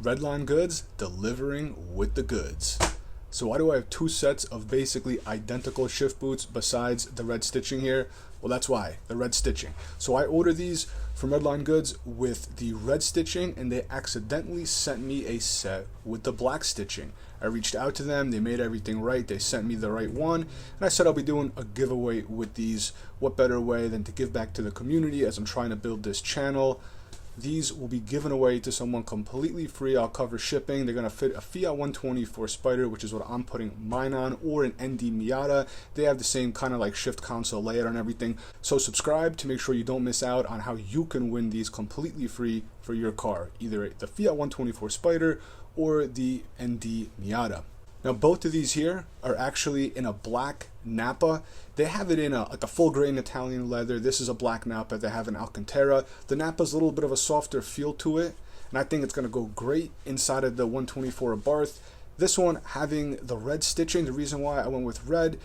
Redline Goods, delivering with the goods. So why do I have two sets of basically identical shift boots besides the red stitching here? Well, that's why, the red stitching. So I ordered these from Redline Goods with the red stitching, and they accidentally sent me a set with the black stitching. I reached out to them, they made everything right, they sent me the right one, and I said I'll be doing a giveaway with these. What better way than to give back to the community as I'm trying to build this channel. These will be given away to someone completely free. I'll cover shipping. They're going to fit a Fiat 124 Spider, which is what I'm putting mine on, or an ND Miata. They have the same kind of like shift console layout and everything. So subscribe to make sure you don't miss out on how you can win these completely free for your car, either the Fiat 124 Spider or the ND Miata. Now both of these here are actually in a black Napa. They have it in like a full grain Italian leather. This is a black Napa. They have an Alcantara. The Napa's a little bit of a softer feel to it, and I think it's going to go great inside of the 124 Abarth. This one having the red stitching, the reason why I went with red,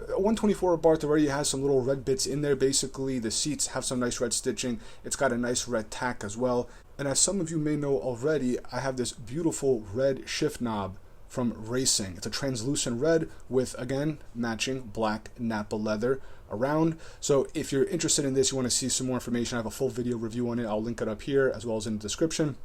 124 Abarth already has some little red bits in there. Basically the seats have some nice red stitching. It's got a nice red tack as well. And as some of you may know already, I have this beautiful red shift knob from Racing. It's a translucent red with, again, matching black Napa leather around. So if you're interested in this, you want to see some more information, I have a full video review on it. I'll link it up here as well as in the description.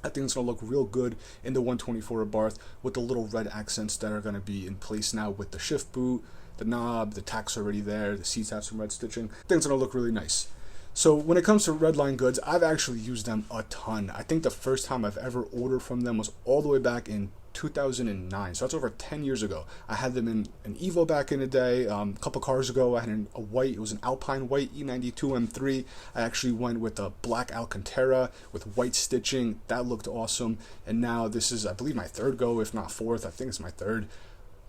I think it's going to look real good in the 124 Abarth with the little red accents that are going to be in place now with the shift boot, the knob, the tack's already there, the seats have some red stitching. I think it's going to look really nice. So when it comes to Redline Goods, I've actually used them a ton. I think the first time I've ever ordered from them was all the way back in 2009, so that's over 10 years ago. I had them in an Evo back in the day. A couple cars ago I had a white, it was an Alpine white E92 M3. I actually went with a black Alcantara with white stitching. That looked awesome. And now this is, I believe, my third go, if not fourth. I think it's my third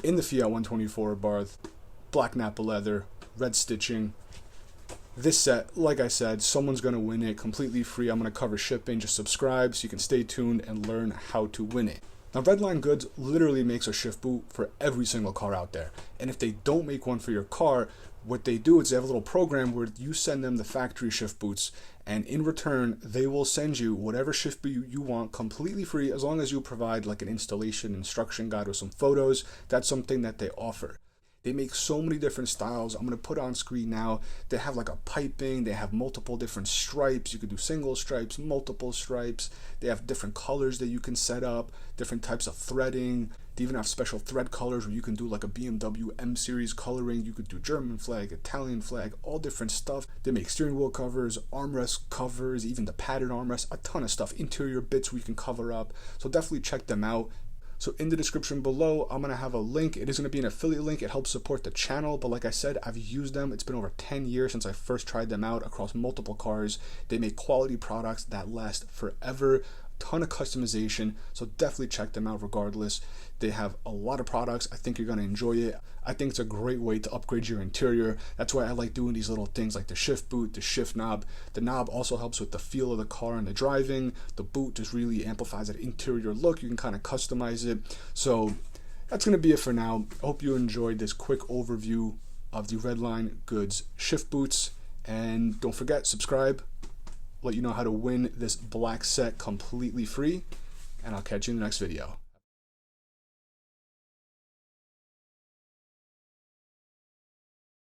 in the Fiat 124 Abarth, black Napa leather, red stitching. This set, like I said, someone's going to win it completely free. I'm going to cover shipping. Just subscribe so you can stay tuned and learn how to win it. Now, Redline Goods literally makes a shift boot for every single car out there. And if they don't make one for your car, what they do is they have a little program where you send them the factory shift boots, and in return, they will send you whatever shift boot you want completely free, as long as you provide like an installation instruction guide or some photos. That's something that they offer. They make so many different styles. I'm going to put on screen now. They have like a piping. They have multiple different stripes. You could do single stripes, multiple stripes. They have different colors that you can set up, different types of threading. They even have special thread colors where you can do like a BMW M series coloring. You could do German flag, Italian flag, all different stuff. They make steering wheel covers, armrest covers, even the padded armrest, a ton of stuff, interior bits where you can cover up. So definitely check them out. So in the description below, I'm going to have a link. It is going to be an affiliate link. It helps support the channel. But like I said, I've used them. It's been over 10 years since I first tried them out across multiple cars. They make quality products that last forever. Ton of customization, so definitely check them out regardless. They have a lot of products. I think you're going to enjoy it. I think it's a great way to upgrade your interior. That's why I like doing these little things like the shift boot, the shift knob. The knob also helps with the feel of the car and the driving. The boot just really amplifies that interior look. You can kind of customize it. So that's going to be it for now. I hope you enjoyed this quick overview of the Redline Goods shift boots. And don't forget, subscribe. Let you know how to win this black set completely free, and I'll catch you in the next video.